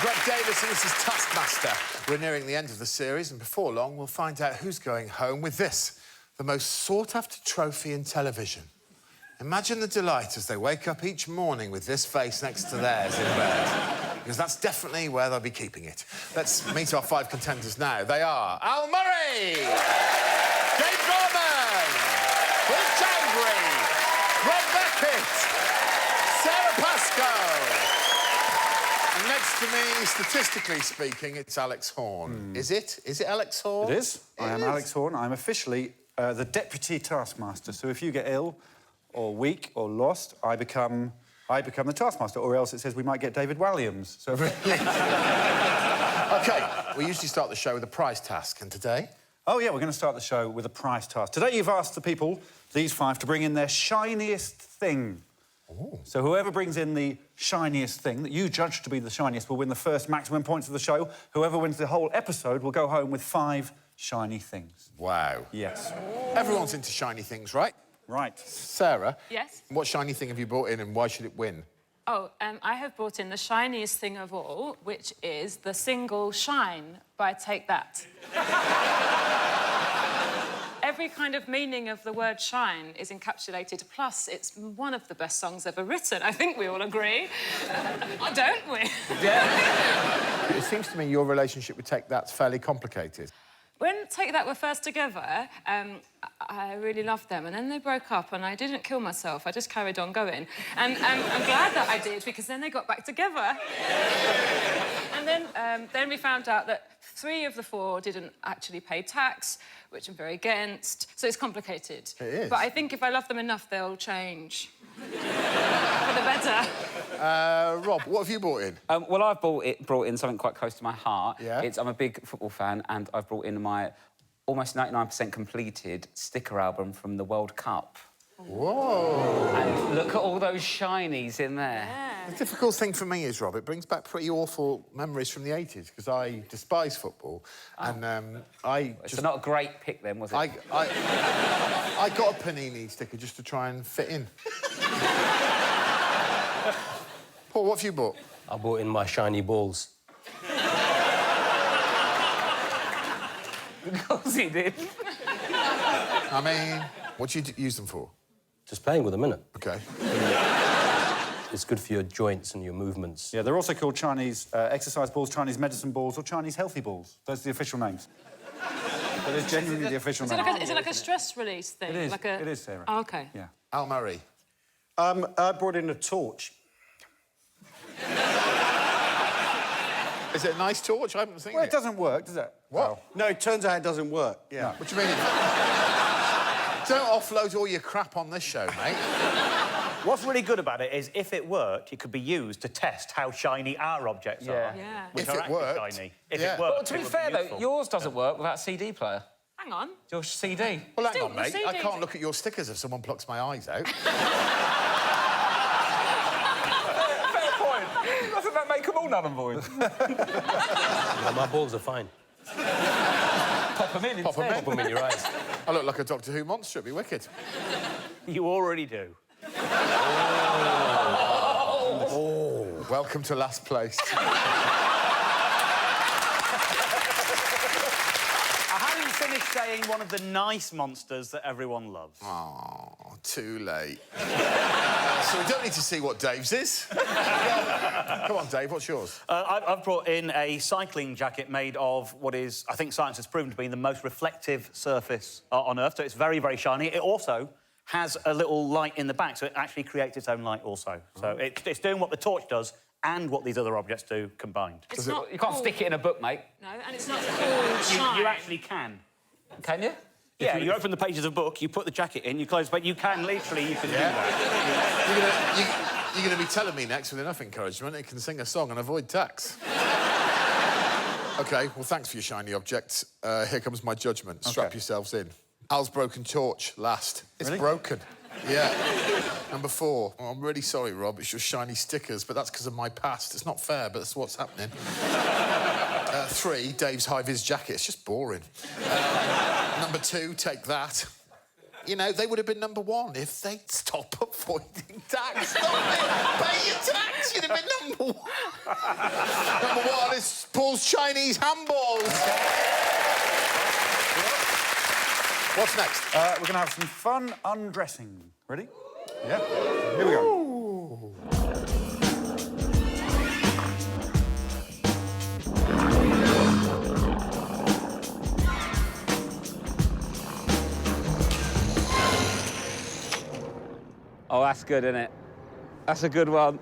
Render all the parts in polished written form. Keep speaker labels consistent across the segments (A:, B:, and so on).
A: Greg Davies and this is Taskmaster. We're nearing the end of the series and before long we'll find out who's going home with this, the most sought-after trophy in television. Imagine the delight as they wake up each morning with this face next to theirs in bed. Because that's definitely where they'll be keeping it. Let's meet our 5 contenders now. They are Al Murray, Dave Gorman, Will Chowdhury, Rob Beckett, Sara Pascoe. And next to me, statistically speaking, it's Alex Horne. Is it? Is it Alex Horne?
B: It is. I am Alex Horne. I'm officially the Deputy Taskmaster. So if you get ill or weak or lost, I become the Taskmaster. Or else it says we might get David Walliams. So really...
A: OK, we usually start the show with a prize task, and today?
B: Oh, yeah, we're going to start the show with a prize task. Today you've asked the people, these 5, to bring in their shiniest thing. Ooh. So whoever brings in the shiniest thing, that you judge to be the shiniest, will win the first maximum points of the show. Whoever wins the whole episode will go home with 5 shiny things.
A: Wow.
B: Yes.
A: Everyone's into shiny things, right?
B: Right.
A: Sarah?
C: Yes?
A: What shiny thing have you brought in and why should it win?
C: Oh, I have brought in the shiniest thing of all, which is the single Shine by Take That. Every kind of meaning of the word shine is encapsulated, plus it's one of the best songs ever written. I think we all agree. Don't we?
A: Yeah. It seems to me your relationship with Take That's fairly complicated.
C: When Take That were first together, I really loved them, and then they broke up, and I didn't kill myself. I just carried on going. And I'm glad that I did, because then they got back together. And then we found out that 3 of the 4 didn't actually pay tax, which I'm very against. So it's complicated.
A: It is.
C: But I think if I love them enough, they'll change. For the better.
A: Rob, what have you brought in?
D: Well, I've brought in something quite close to my heart.
A: Yeah?
D: I'm a big football fan, and I've brought in my almost 99% completed sticker album from the World Cup.
A: Whoa!
D: And look at all those shinies in there.
C: Yeah.
A: The difficult thing for me is, Rob, it brings back pretty awful memories from the 80s, because I despise football, and
D: It's not a great pick then, was it?
A: I got a Panini sticker just to try and fit in. Paul, what have you bought?
E: I brought in my shiny balls.
D: Of course he did.
A: I mean, what do you use them for?
E: Just playing with them, innit?
A: OK.
E: It's good for your joints and your movements.
B: Yeah, they're also called Chinese exercise balls, Chinese medicine balls, or Chinese healthy balls. Those are the official names. But it's genuinely the official name.
C: Is it like a stress release thing?
B: It is.
C: Like a...
B: It is, Sarah.
C: Oh, OK.
B: Yeah.
A: Al Murray.
F: I brought in a torch.
A: Is it a nice torch? I haven't seen
B: Well, it doesn't work, does it?
A: What?
B: Oh.
F: No, it turns out it doesn't work.
B: Yeah.
F: No.
A: What do you mean? Don't offload all your crap on this show, mate.
G: What's really good about it is if it worked, it could be used to test how shiny our objects are.
C: Yeah.
G: Which
A: If
G: are
A: it
G: actually
A: worked,
G: shiny. If
A: yeah.
G: it worked,
D: But to be
G: it would
D: fair, though,
G: useful.
D: yours doesn't work without CD player.
C: Hang on.
D: Your CD.
A: Well, hang
C: Still,
A: on,
C: the
A: mate. I
C: CDs.
A: can't look at your stickers if someone plucks my eyes out.
D: Fair point. Doesn't that make them all null and void?
E: Yeah, my balls are fine.
D: Pop them in
A: Pop 'em in.
E: Put them in your eyes.
A: I look like a Doctor Who monster. It'd be wicked.
G: You already do.
A: Oh, welcome to last place.
G: I hadn't finished saying one of the nice monsters that everyone loves.
A: Oh, too late. So we don't need to see what Dave's is. Come on, Dave, what's yours?
G: I've brought in a cycling jacket made of what is, I think science has proven to be the most reflective surface on Earth, so it's very, very shiny. It also has a little light in the back, so it actually creates its own light also. So it's doing what the torch does and what these other objects do combined.
C: It's not
D: You can't stick it in a book, mate.
C: No, and it's not called Shine.
G: You actually can.
D: Can you?
G: Yeah, you open the pages of a book, you put the jacket in, you close, but you can literally, you can do that.
A: You're going to be telling me next, with enough encouragement, it can sing a song and avoid tax. OK, well, thanks for your shiny objects. Here comes my judgment. Strap yourselves in. Al's broken torch last. It's broken. Yeah. Number 4. Oh, I'm really sorry, Rob. It's your shiny stickers, but that's because of my past. It's not fair, but that's what's happening. 3, Dave's high-vis jacket. It's just boring. Number 2, take that. You know, they would have been #1 if they'd stop avoiding tax. Stop it! Pay your tax! You'd have been #1. #1 is Paul's Chinese handballs. What's next?
B: We're going to have some fun undressing. Ready? Yeah. Here we go.
D: Oh, that's good, isn't it? That's a good one.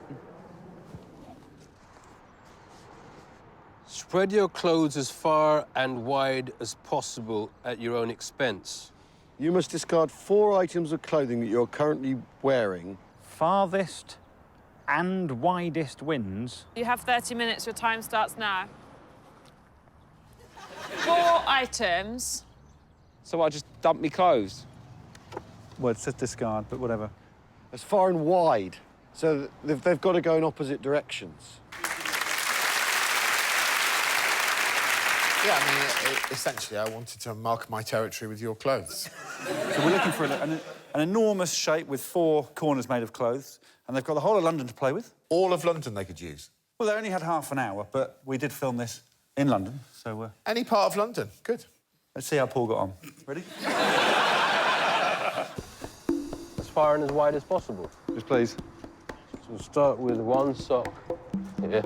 E: Spread your clothes as far and wide as possible at your own expense.
F: You must discard 4 items of clothing that you're currently wearing.
G: Farthest and widest wins.
C: You have 30 minutes. Your time starts now. 4 items.
D: So I just dump me clothes?
B: Well, it says discard, but whatever.
F: As far and wide. So they've got to go in opposite directions.
A: Yeah, I mean, essentially, I wanted to mark my territory with your clothes.
B: So we're looking for an enormous shape with 4 corners made of clothes, and they've got the whole of London to play with.
A: All of London they could use.
B: Well, they only had half an hour, but we did film this in London, so...
A: Any part of London, good.
B: Let's see how Paul got on. Ready?
E: As far and as wide as possible.
F: Yes, please.
E: So we'll start with 1 sock here.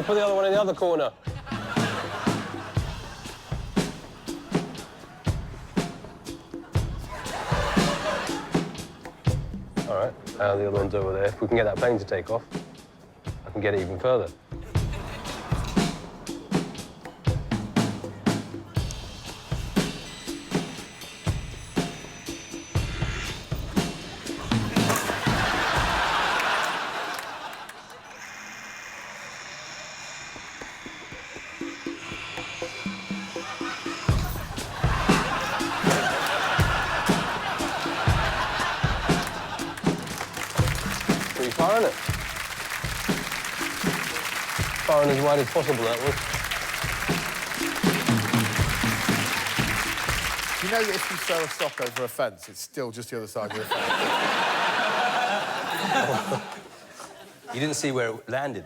E: Put the other one in the other corner. All right, the other one's over there. If we can get that plane to take off, I can get it even further. Far, isn't it? Far and as wide as possible, that was.
A: You know that if you throw a sock over a fence, it's still just the other side of the fence?
E: You didn't see where it landed.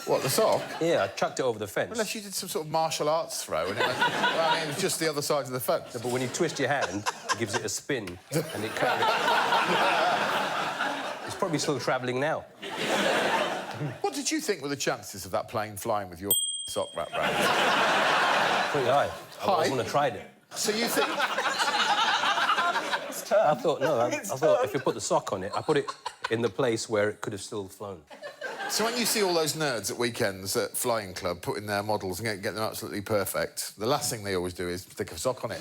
A: What, the sock?
E: Yeah, I chucked it over the fence.
A: Unless you did some sort of martial arts throw and it went... Well, I mean, it was just the other side of the fence.
E: But when you twist your hand, it gives it a spin, and it kind of... It's probably still travelling now.
A: What did you think were the chances of that plane flying with your sock wrapped round?
E: Pretty high. I wouldn't have tried it.
A: So you think...
E: I thought, no, I thought if you put the sock on it, I put it in the place where it could have still flown.
A: So when you see all those nerds at weekends at Flying Club putting their models and get them absolutely perfect, the last thing they always do is stick a sock on it.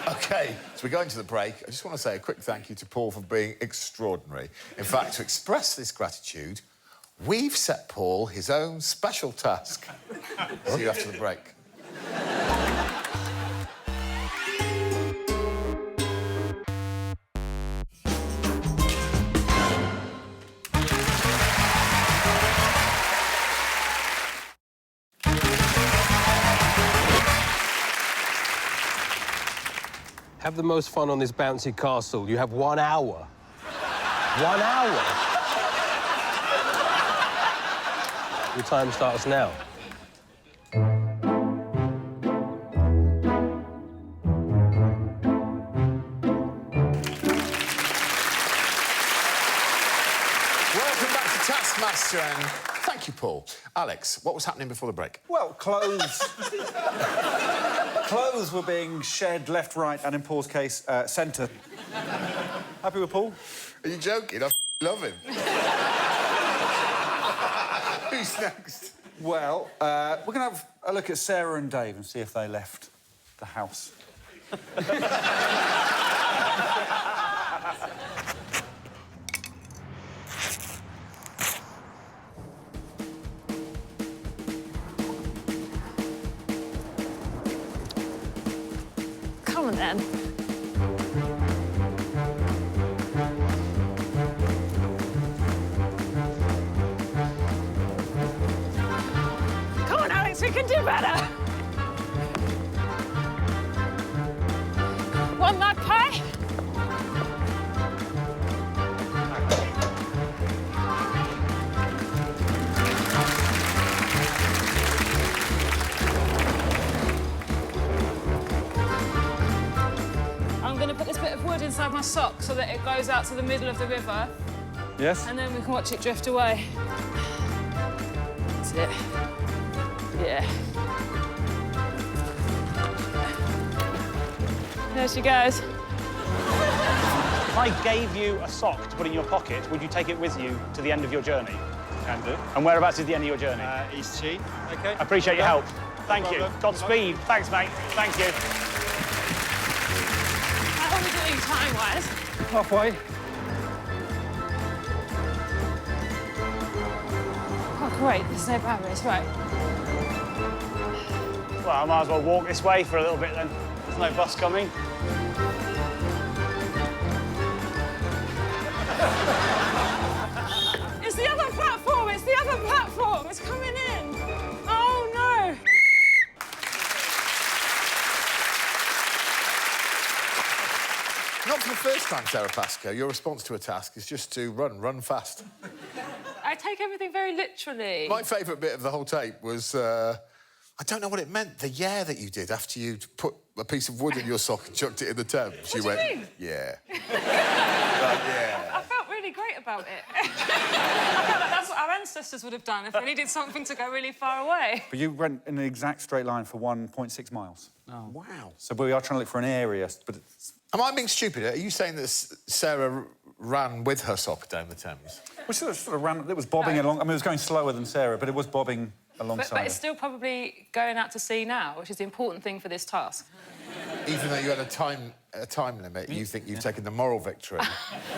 A: OK, so we're going to the break. I just want to say a quick thank you to Paul for being extraordinary. In fact, to express this gratitude, we've set Paul his own special task. See you after the break.
E: Have the most fun on this bouncy castle. You have 1 hour. 1 hour? Your time starts now.
A: Welcome back to Taskmaster, and thank you, Paul. Alex, what was happening before the break?
B: Well, clothes... Clothes were being shed left, right, and in Paul's case, centre. Happy with Paul?
A: Are you joking? I love him. Who's next?
B: Well, we're going to have a look at Sara and Dave and see if they left the house.
C: on then. Come on, Alex, we can do better. One magpie. I'm going to put this bit of wood inside my sock so that it goes out to the middle of the river.
B: Yes?
C: And then we can watch it drift away. That's it. Yeah. There she goes.
G: If I gave you a sock to put in your pocket, would you take it with you to the end of your journey?
E: Can do.
G: And whereabouts is the end of your journey?
E: East Cheat. OK.
G: I appreciate your help. Thank you.
E: problem.
G: Godspeed. Thanks, mate. Thank you.
C: How are we doing time-wise?
B: Halfway.
C: Oh, great. There's no barriers, right.
G: Well, I might as well walk this way for a little bit then. There's no bus coming.
C: It's the other platform! It's the other platform! It's coming in! Oh, no!
A: Not for the first time, Sara Pascoe. Your response to a task is just to run fast.
C: I take everything very literally.
A: My favourite bit of the whole tape was, I don't know what it meant, the yeah that you did after you put a piece of wood in your sock and chucked it in the Thames.
C: What do you mean?
A: Yeah. Yeah.
C: I felt really great about it. I felt like that's what our ancestors would have done if they needed something to go really far away.
B: But you went in an exact straight line for 1.6 miles.
A: Oh. Wow.
B: So we are trying to look for an area, but it's...
A: Am I being stupid? Are you saying that Sara ran with her sock down the Thames?
B: We sort of ran... It was bobbing along. I mean, it was going slower than Sara, but it was bobbing alongside
C: But it's still probably going out to sea now, which is the important thing for this task.
A: Even though you had a time limit, you think you've taken the moral victory.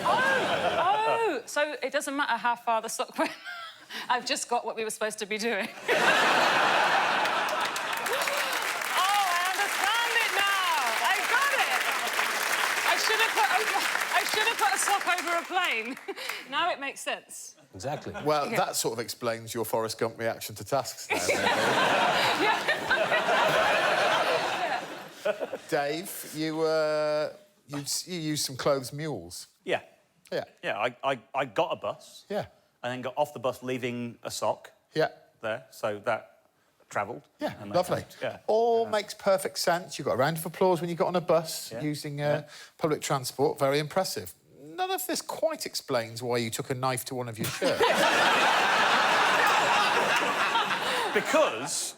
C: Oh, so it doesn't matter how far the sock went. I've just got what we were supposed to be doing. Oh, I understand it now. I got it. I should have put a sock over a plane. Now it makes sense.
E: Exactly.
A: Well, that sort of explains your Forrest Gump reaction to tasks now. Dave, you used some clothes mules.
G: Yeah.
A: Yeah.
G: Yeah, I got a bus.
A: Yeah.
G: And then got off the bus leaving a sock.
A: Yeah.
G: There, so that travelled.
A: Yeah,
G: and
A: lovely.
G: Yeah.
A: All makes perfect sense. You got a round of applause when you got on a bus using public transport. Very impressive. None of this quite explains why you took a knife to one of your shirts.
G: Because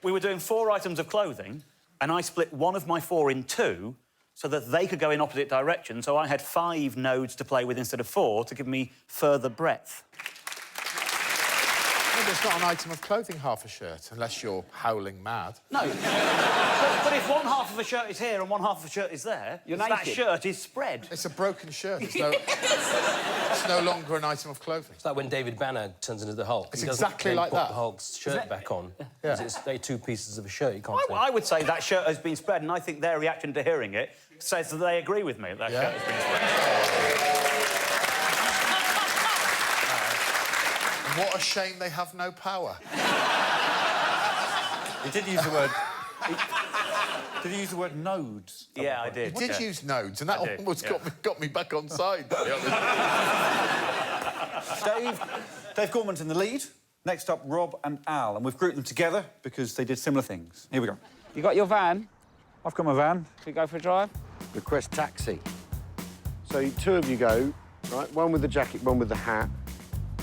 G: we were doing 4 items of clothing, and I split one of my 4 in 2 so that they could go in opposite directions, so I had 5 nodes to play with instead of 4 to give me further breadth.
A: Maybe it's not an item of clothing, half a shirt, unless you're howling mad.
G: No. but if one half of a shirt is here and one half of a shirt is there, that shirt is spread.
A: It's a broken shirt. It's no longer an item of clothing.
E: It's like when David Banner turns into the Hulk.
A: It's
E: He doesn't
A: exactly
E: then
A: like
E: put
A: that.
E: the Hulk's shirt back on.
A: Yeah.
E: It's they 2 pieces of a shirt. You can't say.
G: I would say that shirt has been spread, and I think their reaction to hearing it says that they agree with me that shirt has been spread.
A: What a shame they have no power.
B: He did use the word... Did he use the word nodes?
G: Yeah, I did.
A: He did use nodes, and that almost got me back on side.
B: Dave Gorman's in the lead. Next up, Rob and Al, and we've grouped them together because they did similar things. Here we go.
D: You got your van?
B: I've got my van.
D: Should we go for a drive?
F: Request taxi. So 2 of you go, right? One with the jacket, one with the hat,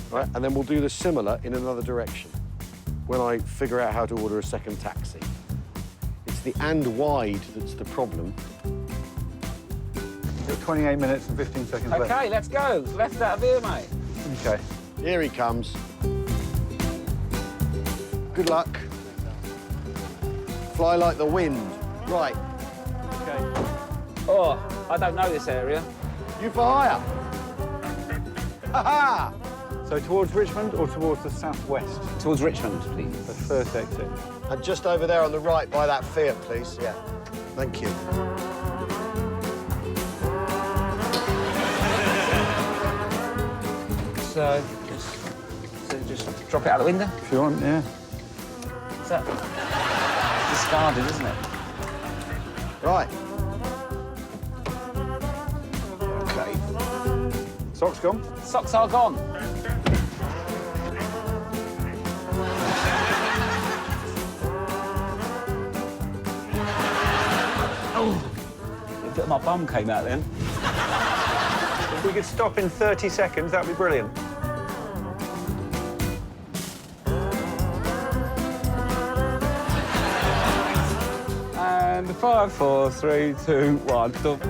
F: right? And then we'll do the similar in another direction when I figure out how to order a second taxi. It's the and wide that's the problem.
B: You've got 28 minutes and 15 seconds left.
D: OK, let's go. Left out of here, mate.
B: OK.
F: Here he comes. Good luck. Fly like the wind. Right.
B: OK.
D: Oh, I don't know this area.
F: You for hire. Ha-ha!
B: So towards Richmond or towards the southwest?
D: Towards Richmond, please.
B: The first exit.
F: And just over there on the right by that Fiat, please. Yeah. Thank you.
D: just drop it out the window.
B: If you want, yeah.
D: Is that discarded, isn't it?
F: Right.
B: Okay. Socks gone.
D: Socks are gone. Oh, a bit of my bum came out then.
B: If we could stop in 30 seconds, that'd be brilliant.
E: And 5, 4, 3, 2, 1, stop.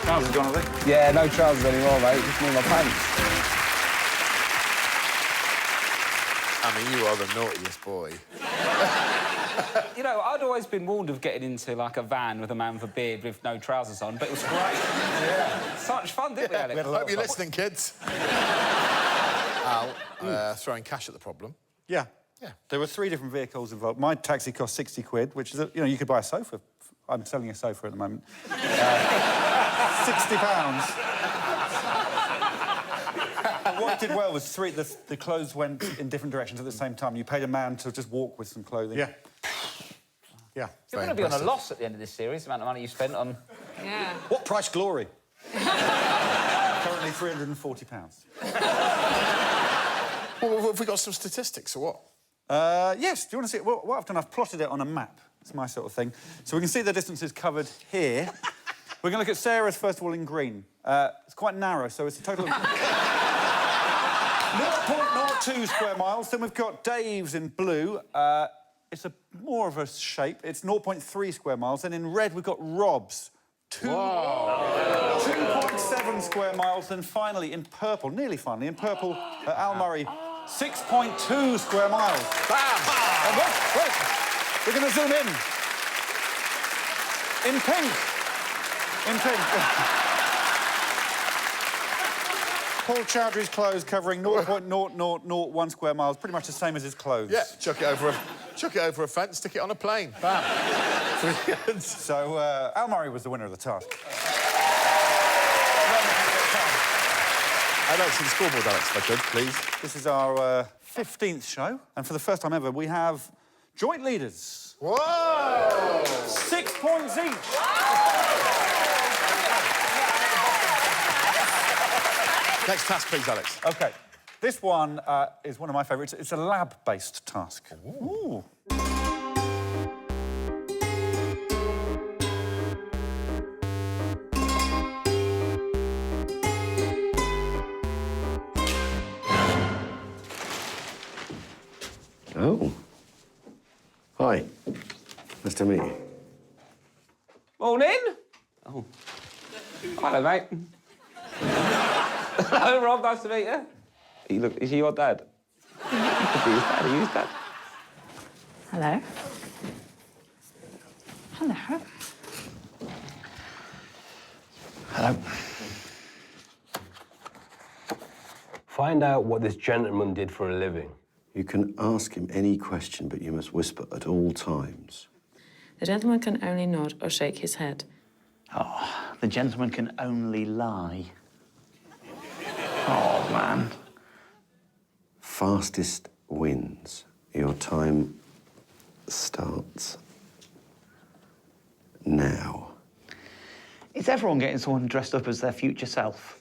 B: Trousers gone, are they?
E: Yeah, no trousers anymore, mate. Just me and my pants.
A: I mean, you are the naughtiest boy.
D: You know, I'd always been warned of getting into, like, a van with a man with a beard with no trousers on, but it was great. Yeah. Such fun, didn't we, Alex?
A: Hope you're listening, kids. Al, throwing cash at the problem.
B: Yeah.
A: Yeah.
B: There were 3 different vehicles involved. My taxi cost 60 quid, which is, you know, you could buy a sofa. I'm selling a sofa at the moment. £60. And what it did well was the clothes went in different directions at the same time. You paid a man to just walk with some clothing.
F: Yeah. Yeah.
D: You're going to be on a loss at the end of this series, the amount of money you spent on...
C: Yeah.
B: What price glory? Currently £340.
A: Well, have we got some statistics or what?
B: Yes, do you want to see it? Well, what I've done, I've plotted it on a map. It's my sort of thing. So we can see the distances covered here. We're going to look at Sarah's, first of all, in green. It's quite narrow, so it's a total of 0.02 square miles. Then we've got Dave's in blue. It's more of a shape. It's 0.3 square miles. And in red, we've got Rob's. 2.7 square miles. Then finally, in purple, nearly finally, in purple, Al Murray, 6.2 square miles.
A: Bam!
B: And wait. We're going to zoom in. In pink. In pink. Paul Chowdhury's clothes covering 0.0001 square miles, pretty much the same as his clothes.
A: Yeah, chuck it over a fence, stick it on a plane. Bam.
B: So, Al Murray was the winner of the task.
A: I'd like some scoreboard, Alex, if I could, please.
B: This is our 15th show, and for the first time ever, we have joint leaders.
A: Whoa!
B: 6 points each.
A: Next task, please, Alex.
B: OK. This one is one of my favourites. It's a lab-based task. Ooh.
F: Oh. Hi. Nice to meet you.
E: Morning.
D: Oh. Hello, mate. Hello, Rob. Nice to meet you. Is he your dad? Are you his dad?
C: Hello. Hello.
D: Hello.
E: Find out what this gentleman did for a living.
F: You can ask him any question, but you must whisper at all times.
C: The gentleman can only nod or shake his head.
G: Oh, the gentleman can only lie. Oh, man.
F: Fastest wins. Your time starts now.
G: Is everyone getting someone dressed up as their future self?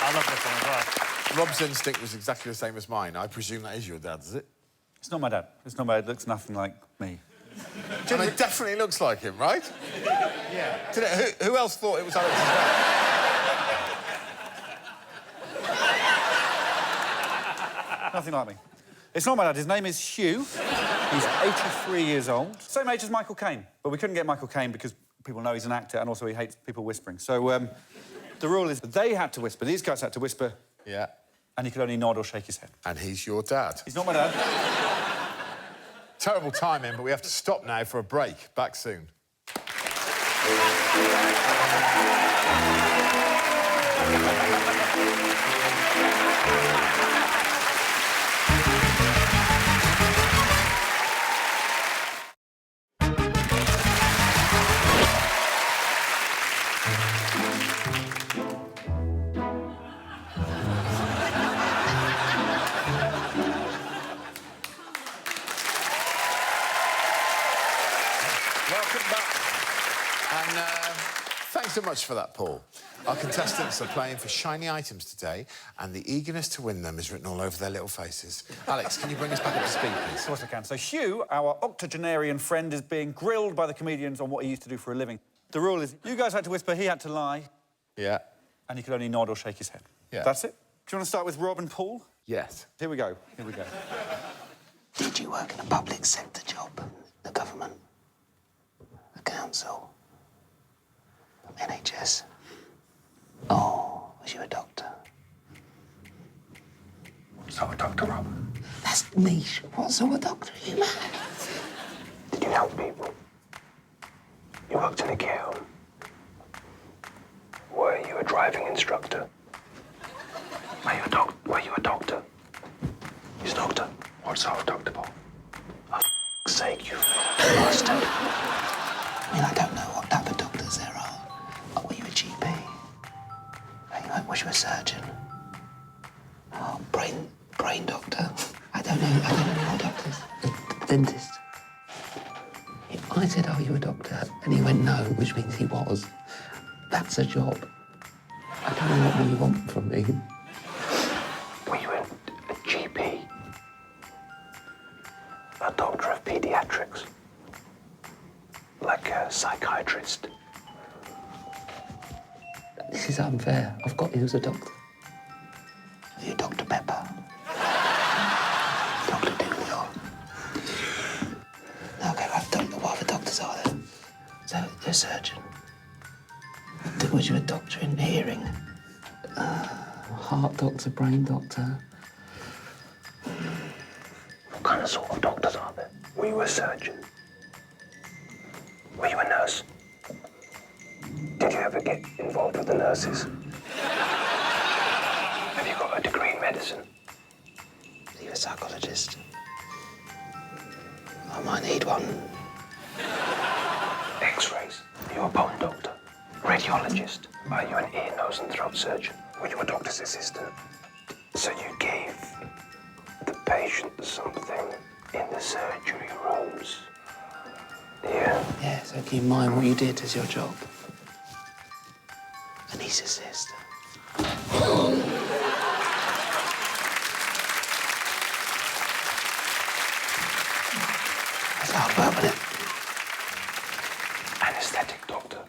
G: I love this one as well.
A: Rob's instinct was exactly the same as mine. I presume that is your dad, is it?
B: It's not my dad. It's not my dad. It looks nothing like me.
A: And it definitely looks like him, right? Yeah. Who else thought it was Alex's dad?
B: Nothing like me. It's not my dad. His name is Hugh. He's 83 years old. Same age as Michael Caine. But we couldn't get Michael Caine because people know he's an actor and also he hates people whispering. So the rule is they had to whisper. These guys had to whisper.
A: Yeah.
B: And he could only nod or shake his head.
A: And he's your dad.
B: He's not my dad.
A: Terrible timing, but we have to stop now for a break. Back soon. so much for that, Paul. Our contestants are playing for shiny items today, and the eagerness to win them is written all over their little faces. Alex, can you bring us back up to speed, please?
B: Of course I can. So Hugh, our octogenarian friend, is being grilled by the comedians on what he used to do for a living. The rule is you guys had to whisper, he had to lie.
A: Yeah.
B: And he could only nod or shake his head.
A: Yeah.
B: That's it. Do you want to start with Rob and Paul?
A: Yes.
B: Here we go. Here we go.
H: Did you work in a public sector job? The government? The council? NHS? Oh, was you a doctor?
I: What sort of doctor, Rob?
H: That's niche. What sort of doctor are you, man?
I: Did you help people? You worked in a care home? Were you a driving instructor? Were you a doctor? He's a doctor. What sort of doctor, Paul?
H: For f***'s sake, you bastard. I mean, I don't know what type of doctors there are. Oh, were you a GP? Was you a surgeon? Oh, brain doctor? I don't know what doctors. Dentist? I said, are you a doctor? And he went, no, which means he was. That's a job. I don't know what more you want from me.
I: Were you a GP? A doctor of pediatrics? Like a psychiatrist?
H: This is unfair. I've got you as a doctor. Are you Dr. Pepper? Dr. Dillion? Okay, what other doctors are there? So, you're a surgeon. Was you a doctor in hearing? Heart doctor, brain doctor?
I: What kind of sort of doctors are there? Were you a surgeon? Were you a nurse? Did you ever get involved with the nurses? Have you got a degree in medicine?
H: Are you a psychologist? I might need one.
I: X-rays? Are you a bone doctor? Radiologist? Are you an ear, nose and throat surgeon? Were you a doctor's assistant? So you gave the patient something in the surgery rooms? Yeah.
H: Yeah, so keep in mind what you did as your job. Anaesthetist. That's hard work, wasn't it?
I: Anesthetic doctor.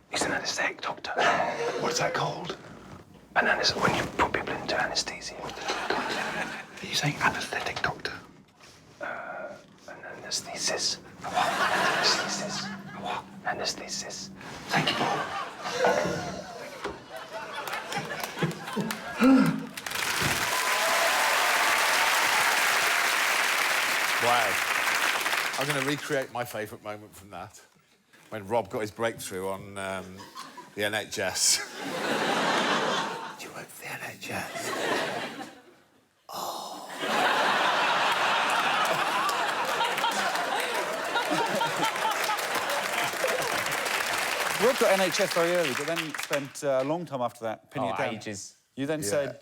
I: He's an anesthetic doctor. What's that called? When you put people into anesthesia. Are you saying anesthetic doctor? An anesthesis. A what? An anesthesis. A what? Anesthesis. Thank you, Paul.
A: Wow. I'm going to recreate my favourite moment from that, when Rob got his breakthrough on the NHS.
H: Did you work for the NHS?
B: Rob got NHS very early, but then spent a long time after that pinning it down.
D: Ages.
B: You then said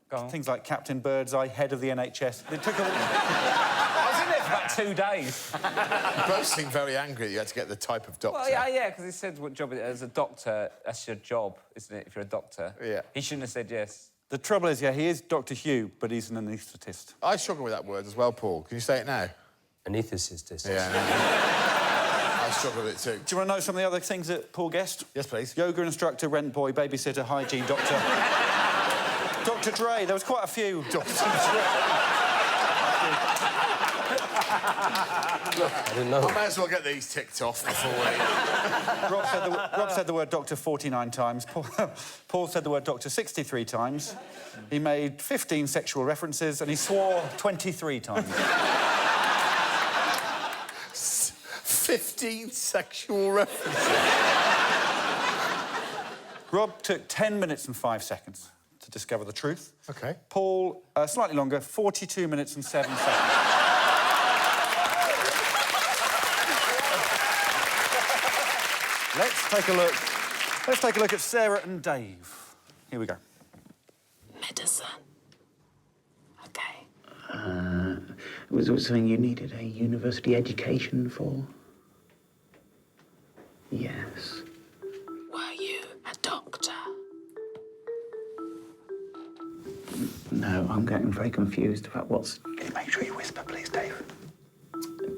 D: Go on.
B: things like Captain Birdseye, head of the NHS. It took a...
D: I was in there for about 2 days.
A: You both seemed very angry that you had to get the type of doctor.
D: Well, yeah, because he said what job it is. As a doctor, that's your job, isn't it, if you're a doctor?
A: Yeah.
D: He shouldn't have said yes.
B: The trouble is, yeah, he is Dr. Hugh, but he's an anaesthetist.
A: I struggle with that word as well, Paul. Can you say it now?
E: Anaesthetist.
A: Yeah, no. I struggle with it too.
B: Do you want to know some of the other things that Paul guessed?
A: Yes, please.
B: Yoga instructor, rent boy, babysitter, hygiene doctor. Dr. Dre, there was quite a few.
A: Dr. Dre.
E: I didn't know.
A: I may as well get these ticked off before we...
B: Rob said the word doctor 49 times. Paul said the word doctor 63 times. He made 15 sexual references and he swore 23 times.
A: 15 sexual references.
B: Rob took 10 minutes and 5 seconds to discover the truth.
A: OK.
B: Paul, slightly longer, 42 minutes and 7 seconds. Let's take a look at Sara and Dave. Here we go.
H: Medicine. Okay.
J: Was it something you needed a university education for? Yes. No, I'm getting very confused about what's...
I: Can you make sure you whisper, please, Dave?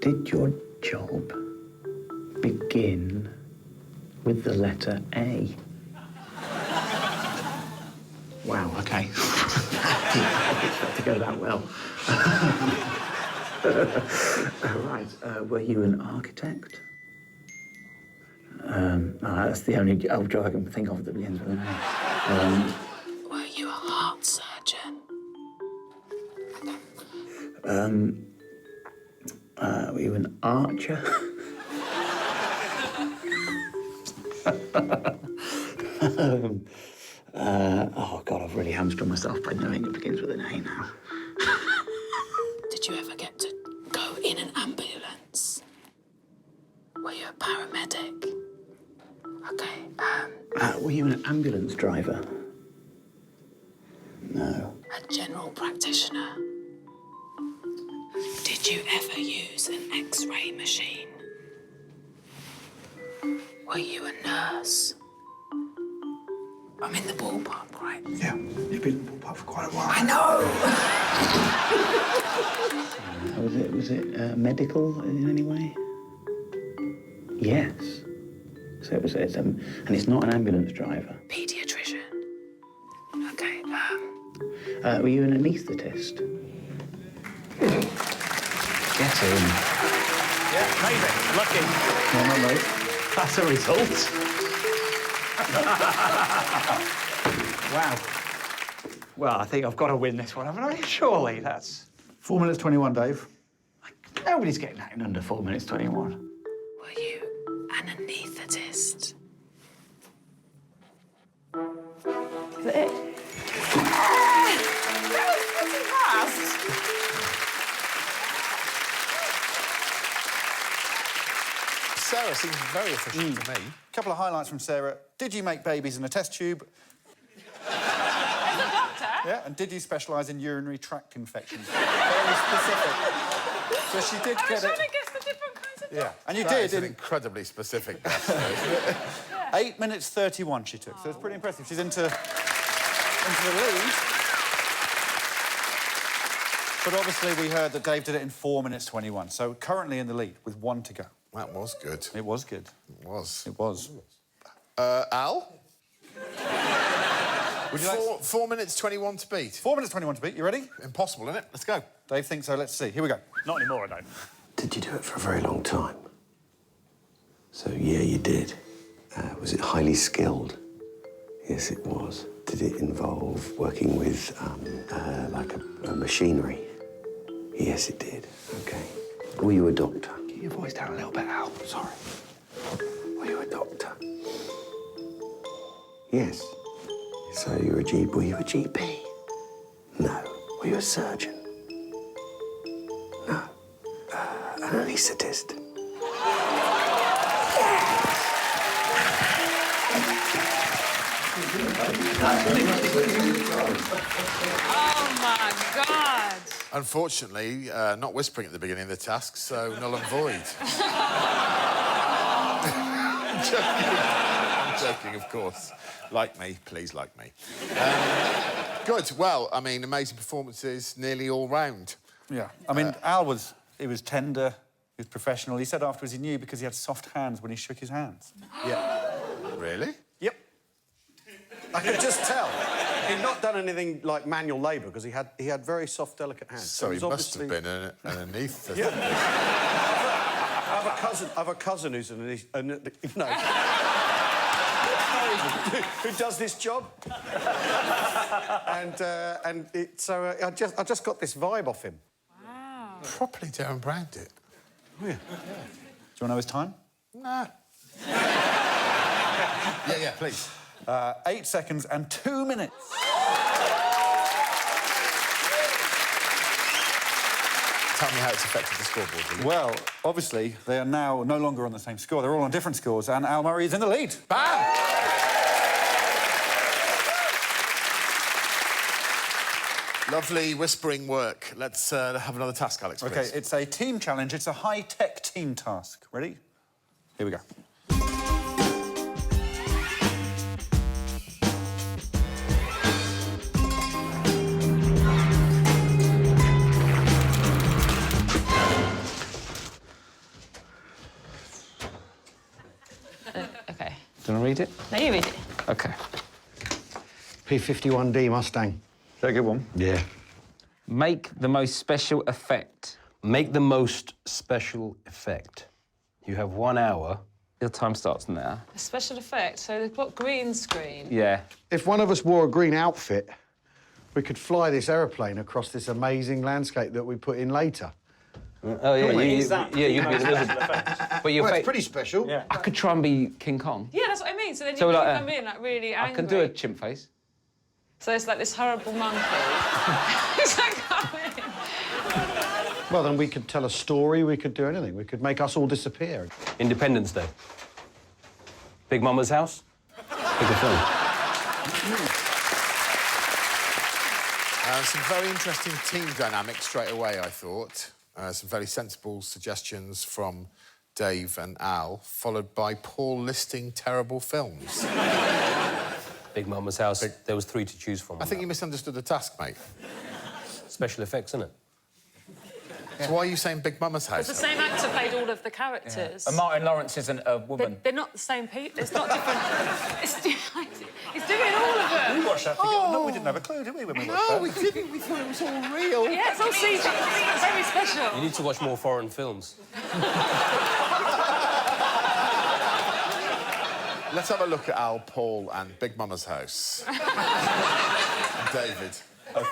J: Did your job begin with the letter A? Wow, OK. I didn't expect to go that well. Right, were you an architect? That's the only job I can think of that begins with an A.
H: Were you a heart surgeon?
J: Were you an archer? Oh, God, I've really hamstrung myself by knowing it begins with an A now.
H: Did you ever get to go in an ambulance? Were you a paramedic? Okay,
J: were you an ambulance driver? No.
H: a general practitioner. Did you ever use an X-ray machine? Were you a nurse? I'm in the ballpark, right?
I: Yeah, you've been in the ballpark for quite a while.
H: I know!
J: Was it medical in any way? Yes. So and it's not an ambulance driver.
H: Paediatrician. Okay,
J: were you an anaesthetist? Get in.
G: Yeah, maybe. Lucky.
J: No, not late.
G: That's a result.
D: Wow. Well, I think I've got to win this one, haven't I? Surely that's...
B: 4 minutes 21, Dave.
J: Nobody's getting that in under 4 minutes 21.
H: were you an anaesthetist?
C: Is that it? That was pretty fast.
A: Sarah seems very efficient to me.
B: A couple of highlights from Sarah. Did you make babies in a test tube?
C: As a doctor?
B: Yeah, and did you specialise in urinary tract infections? Very specific. So she did
C: I
B: get
C: was trying
B: it.
C: to guess the different kinds of
B: Yeah, and you
A: That
B: did.
A: is an incredibly specific guess.
B: 8 minutes 31 she took, so it's pretty impressive. She's into the lead. But obviously we heard that Dave did it in 4 minutes 21, so currently in the lead with 1 to go.
A: That was good.
B: It was good.
A: It was.
B: It was.
A: Al?
B: Would you like...
A: 4 minutes 21 to beat.
B: 4 minutes 21 to beat. You ready?
A: Impossible, isn't it? Let's go.
B: Dave thinks so. Let's see. Here we go.
G: Not anymore, I don't.
I: Did you do it for a very long time? So, yeah, you did. Was it highly skilled? Yes, it was. Did it involve working with, like a machinery? Yes, it did. OK. Were you a doctor? Get your voice down a little bit, Al. Sorry. Were you a doctor? Yes. So you were a GP. Were you a GP? No. Were you a surgeon? No. An anaesthetist?
C: Oh, my God.
A: Unfortunately, not whispering at the beginning of the task, so null and void. I'm joking, of course. Like me, please like me. Good. Well, I mean, amazing performances nearly all round.
B: Yeah. I mean, Al was... He was tender. He was professional. He said afterwards he knew because he had soft hands when he shook his hands.
A: Yeah. Really?
F: Yep. I could just tell. He'd not done anything like manual labour because he had very soft, delicate hands.
A: So he
F: was
A: must
F: obviously...
A: have been underneath the...
F: Yeah. I have a cousin who's who does this job, I just got this vibe off him.
C: Wow.
A: Properly Darren Browned it.
F: Oh, yeah.
B: Do you want to know his time?
A: Nah. yeah, please.
B: 8 seconds and 2 minutes.
A: Tell me how it's affected the scoreboard, will you?
B: Well, obviously, they are now no longer on the same score. They're all on different scores, and Al Murray is in the lead.
A: Bam! Lovely whispering work. Let's have another task, Alex, please.
B: OK, it's a team challenge. It's a high-tech team task. Ready? Here we go.
C: Okay, you read it.
D: OK.
F: P51D Mustang.
B: Is that a good one?
F: Yeah.
D: Make the most special effect.
E: Make the most special effect. You have 1 hour.
D: Your time starts now.
C: A special effect, so they've got green screen.
D: Yeah.
F: If one of us wore a green outfit, we could fly this aeroplane across this amazing landscape that we put in later.
E: Oh, yeah,
G: Is that
E: yeah, you'd be
G: the
E: the
G: most
E: wizard.
G: special effect?
E: But your
F: Well,
E: face...
F: it's pretty special.
G: Yeah.
D: I could try and be King Kong.
C: Yeah, that's what I mean. So then
D: So
C: you
D: like,
C: can come in, like, really angry.
D: I can do a chimp face.
C: So it's like this horrible monkey. It's like, come in.
F: Well, then we could tell a story, we could do anything. We could make us all disappear.
E: Independence Day. Big Mama's House. Pick a film.
A: Some very interesting team dynamics straight away, I thought. Some very sensible suggestions from Dave and Al, followed by Paul listing terrible films.
E: Big Mama's House. There was 3 to choose from.
A: I think you misunderstood the task, mate.
E: Special effects, isn't it?
A: So why are you saying Big Mama's House?
C: The same actor played all of the characters.
D: And Martin Lawrence isn't a woman.
C: They're not the same people. It's not different. He's doing all of them.
B: We watched that together. No, we didn't have a clue, did we, when we watched that?
A: No, we didn't. We thought it was all real.
C: Yeah, it's all CG. It's very special.
E: You need to watch more foreign films.
A: Let's have a look at Al, Paul and Big Mama's House. And David.
B: OK.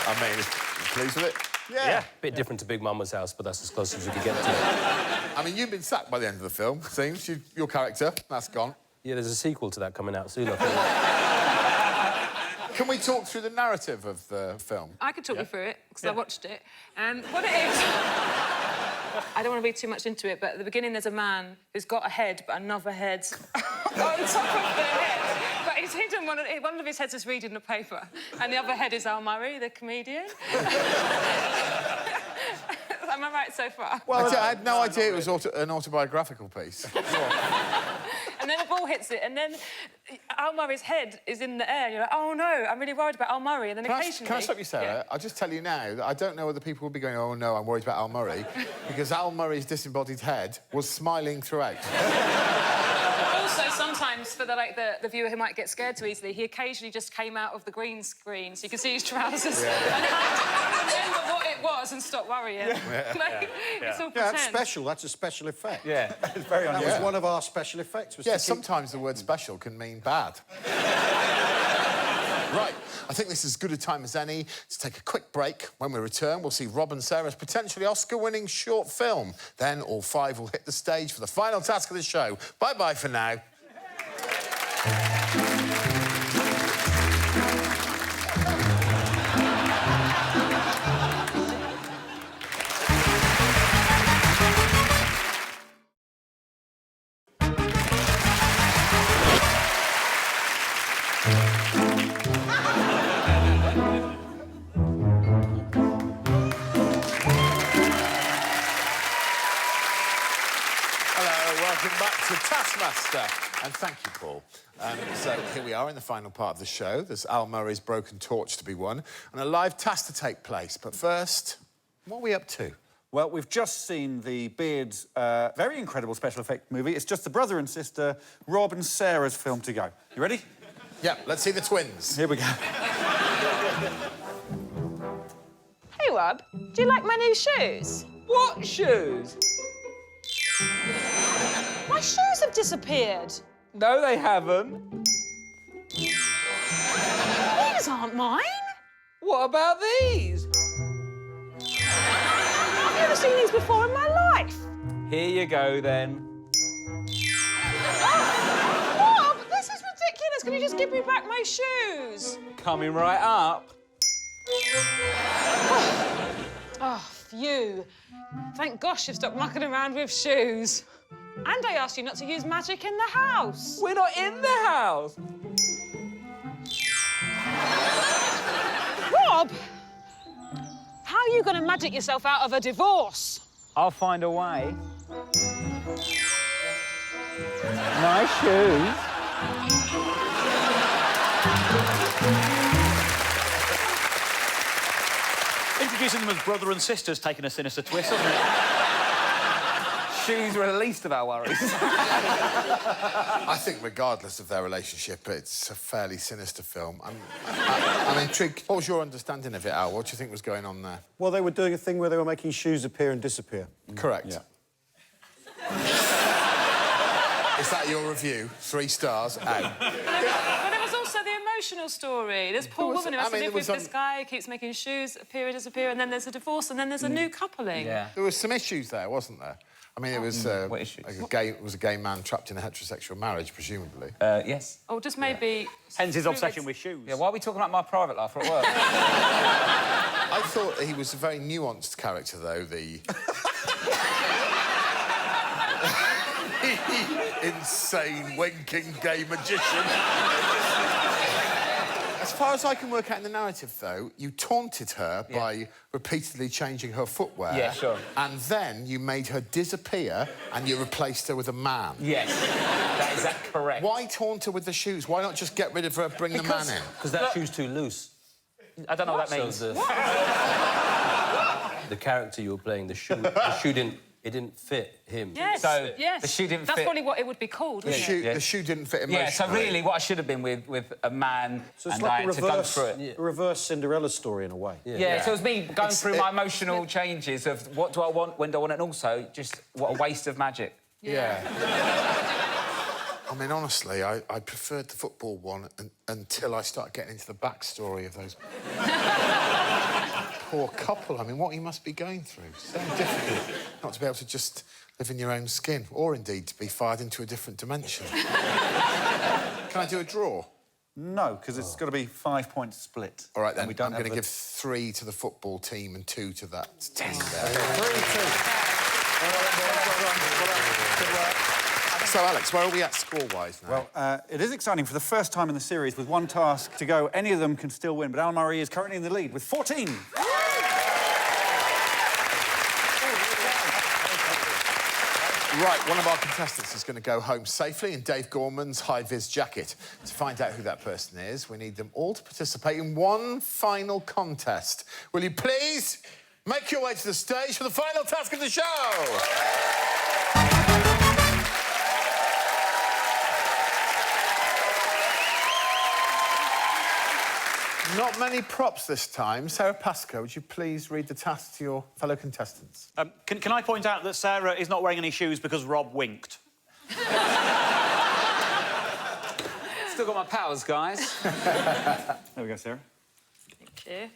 A: I mean, you pleased with it?
B: Yeah.
E: Bit different to Big Mama's House, but that's as close as we could get to it.
A: I mean, you've been sacked by the end of the film, it seems. Your character, that's gone.
E: Yeah, there's a sequel to that coming out soon, I think.
A: Can we talk through the narrative of the film?
C: I could talk you through it, because I watched it. What it is... I don't want to read too much into it, but at the beginning there's a man who's got a head, but another head on top of the head. But he's hidden one of his heads is reading the paper, and the other head is Al Murray, the comedian. Am I right so far?
A: Well, I had no idea it was an autobiographical piece.
C: And then the ball hits it, and then Al Murray's head is in the air. And you're like, oh no, I'm really worried about Al Murray. And then occasionally...
A: Can I stop you, Sarah?
C: Yeah.
A: I'll just tell you now that I don't know whether people will be going, oh no, I'm worried about Al Murray, because Al Murray's disembodied head was smiling throughout.
C: Also, sometimes for the viewer who might get scared too easily, he occasionally just came out of the green screen so you could see his trousers and had to remember what it was and stop worrying. It's all
F: Yeah,
C: pretend.
F: that's special. That's a special effect.
B: Yeah, it's very
F: That
B: unusual.
F: was one of our special effects. Was
A: Yeah,
F: to keep...
A: sometimes the word special can mean bad. Right, I think this is as good a time as any to take a quick break. When we return, we'll see Rob and Sarah's potentially Oscar-winning short film. Then all 5 will hit the stage for the final task of the show. Bye-bye for now. Welcome back to Taskmaster. And thank you, Paul. So here we are in the final part of the show. There's Al Murray's broken torch to be won and a live task to take place. But first, what are we up to?
B: Well, we've just seen the Beard's very incredible special effect movie. It's just the brother and sister, Rob and Sarah's film to go. You ready?
A: Yeah, let's see the twins.
B: Here we go.
C: Hey, Rob, do you like my new shoes?
D: What shoes?
C: My shoes have disappeared.
D: No, they haven't.
C: These aren't mine.
D: What about these?
K: I've never seen these before in my life.
D: Here you go, then.
K: Rob, this is ridiculous. Can you just give me back my shoes?
D: Coming right up.
K: Oh, phew. Thank gosh you've stopped mucking around with shoes. And I asked you not to use magic in the house.
D: We're not in the house.
K: Rob, how are you going to magic yourself out of a divorce?
D: I'll find a way. My shoes.
G: Introducing them as brother and sisters, taking a sinister twist, hasn't it?
D: Shoes were the least of our worries.
A: I think regardless of their relationship, it's a fairly sinister film. I'm intrigued. What was your understanding of it, Al? What do you think was going on there?
F: Well, they were doing a thing where they were making shoes appear and disappear.
A: Correct.
F: Yeah.
A: Is that your review? 3 stars, out.
C: But there was also the emotional story. This poor woman who has to live with this guy who keeps making shoes appear and disappear, and then there's a divorce, and then there's a new coupling.
D: Yeah.
A: There was some issues there, wasn't there? I mean, it was
D: what issues?
A: it was a gay man trapped in a heterosexual marriage, presumably.
D: Yes.
C: Or just maybe...
G: Hence his obsession with shoes.
D: Yeah, why are we talking about my private life at work?
A: I thought he was a very nuanced character, though, the... insane, winking gay magician. As far as I can work out in the narrative, though, you taunted her by repeatedly changing her footwear.
D: Yeah, sure.
A: And then you made her disappear and you replaced her with a man.
D: Yes, that is correct.
A: Why taunt her with the shoes? Why not just get rid of her, bring the man in?
E: Because that shoe's too loose.
G: I don't know what that means.
E: So the character you were playing, the shoe didn't fit him.
C: Yes,
D: So,
C: yes.
D: the shoe didn't
C: That's
D: fit-
C: probably what it would be called, wouldn't it?
A: The shoe didn't fit emotionally.
D: Yeah, so really what I should have been with a man
F: So it's
D: and
F: like
D: I had to go through it.
F: a reverse Cinderella story in a way.
D: Yeah, so it was me going through my emotional changes of what do I want, when do I want it, and also just what a waste of magic.
A: Yeah. I mean, honestly, I preferred the football one until I started getting into the backstory of those poor couple. I mean, what he must be going through. So difficult not to be able to just live in your own skin, or indeed to be fired into a different dimension. Can I do a draw?
B: No, because it's got to be 5 points split.
A: All right, then.
B: We don't
A: I'm going to
B: have
A: give 3 to the football team and 2 to that team there. 3-2. So, Alex, where are we at score-wise now?
B: Well, it is exciting for the first time in the series with 1 task to go. Any of them can still win, but Al Murray is currently in the lead with 14.
A: Right, one of our contestants is going to go home safely in Dave Gorman's high-vis jacket. To find out who that person is, we need them all to participate in one final contest. Will you please make your way to the stage for the final task of the show? Not many props this time. Sarah Pascoe, would you please read the task to your fellow contestants?
G: Can I point out that Sarah is not wearing any shoes because Rob winked?
D: Still got my powers, guys.
B: There we go, Sarah.
C: Thank you.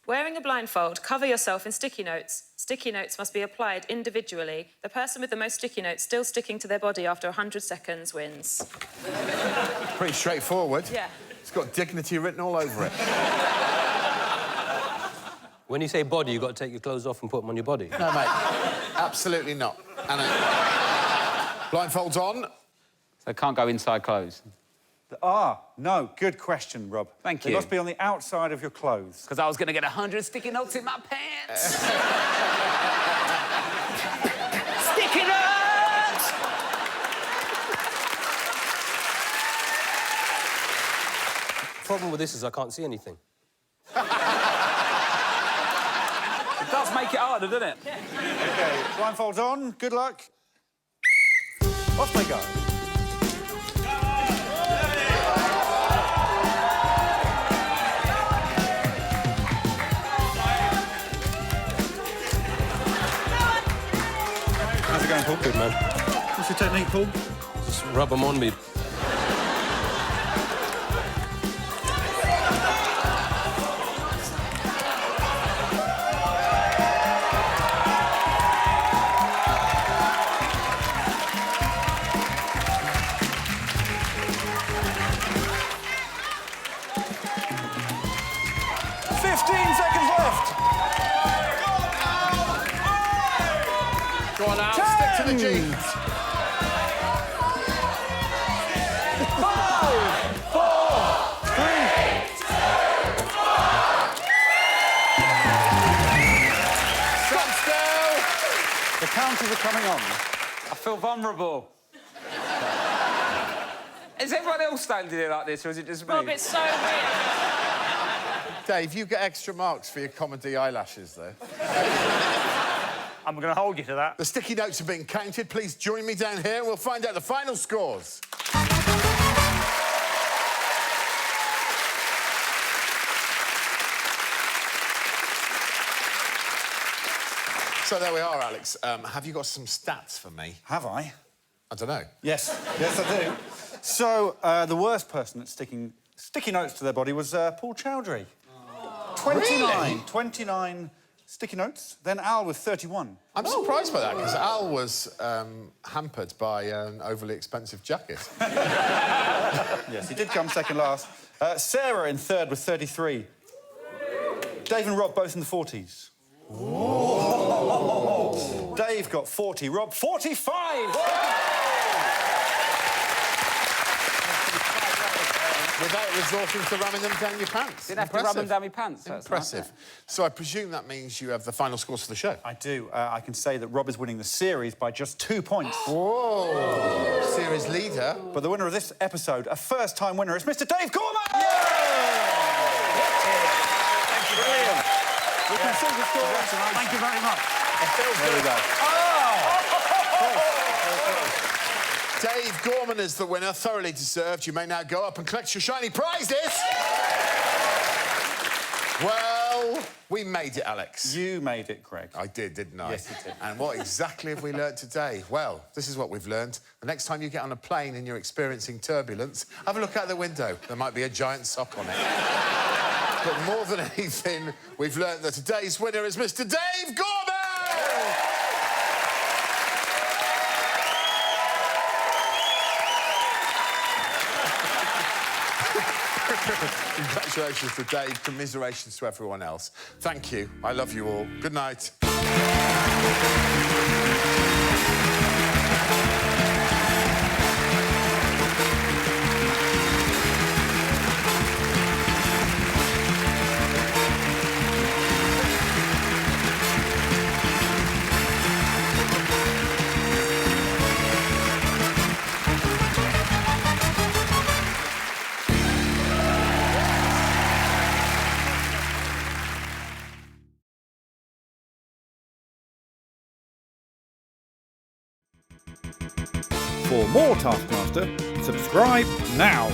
C: Wearing a blindfold, cover yourself in sticky notes. Sticky notes must be applied individually. The person with the most sticky notes still sticking to their body after 100 seconds wins.
A: Pretty straightforward.
C: Yeah.
A: It's got dignity written all over it.
E: When you say body, you've got to take your clothes off and put them on your body.
A: No, mate. Absolutely not. Anna, blindfolds on.
D: So I can't go inside clothes.
B: No, good question, Rob.
D: Thank
B: They
D: you.
B: must be on the outside of your clothes.
D: Because I was going to get 100 sticky notes in my pants. Sticky notes!
E: The problem with this is I can't see anything.
D: It does make it harder, doesn't it?
B: OK, blindfolds on. Good luck. Off they go. How's it going, Paul?
E: Good, man.
B: What's your technique, Paul?
E: Just rub them on me.
A: back to the jeans.
B: 5, 4, 3.
A: Stand still.
B: The counters are coming on.
D: I feel vulnerable. Is everyone else standing there like this, or is it just me?
C: Rob, it's so weird.
A: Dave, you get extra marks for your comedy eyelashes, though.
G: I'm going to hold you to that.
A: The sticky notes are being counted. Please join me down here. We'll find out the final scores. So there we are, Alex. Have you got some stats for me?
B: Have I?
A: I don't know.
B: Yes. Yes, I do. So, the worst person at sticking sticky notes to their body was Paul Chowdhury. 29 sticky notes. Then Al with 31.
A: I'm surprised by that, because Al was hampered by an overly expensive jacket.
B: Yes, he did come second last. Sara in third with 33. Dave and Rob both in the 40s. Ooh. Dave got 40, Rob 45!
A: Without resorting to ramming them down your pants.
D: Didn't have to ram them down my pants. That's
A: Impressive.
D: Nice.
A: So I presume that means you have the final scores for the show.
B: I do. I can say that Rob is winning the series by just 2 points.
A: Whoa! Series leader.
B: But the winner of this episode, a first-time winner, is Mr. Dave Gorman!
A: Yeah!
B: Thank you. Brilliant. We can see the score.
G: Thank you very much.
B: It feels there we go.
A: Dave Gorman is the winner, thoroughly deserved. You may now go up and collect your shiny prizes. Well, we made it, Alex.
B: You made it, Greg.
A: I did, didn't I?
B: Yes, you did.
A: And what exactly have we learnt today? Well, this is what we've learned. The next time you get on a plane and you're experiencing turbulence, have a look out the window. There might be a giant sock on it. But more than anything, we've learnt that today's winner is Mr. Dave Gorman! Congratulations to Dave, commiserations to everyone else. Thank you. I love you all. Good night.
B: For more Taskmaster, subscribe now.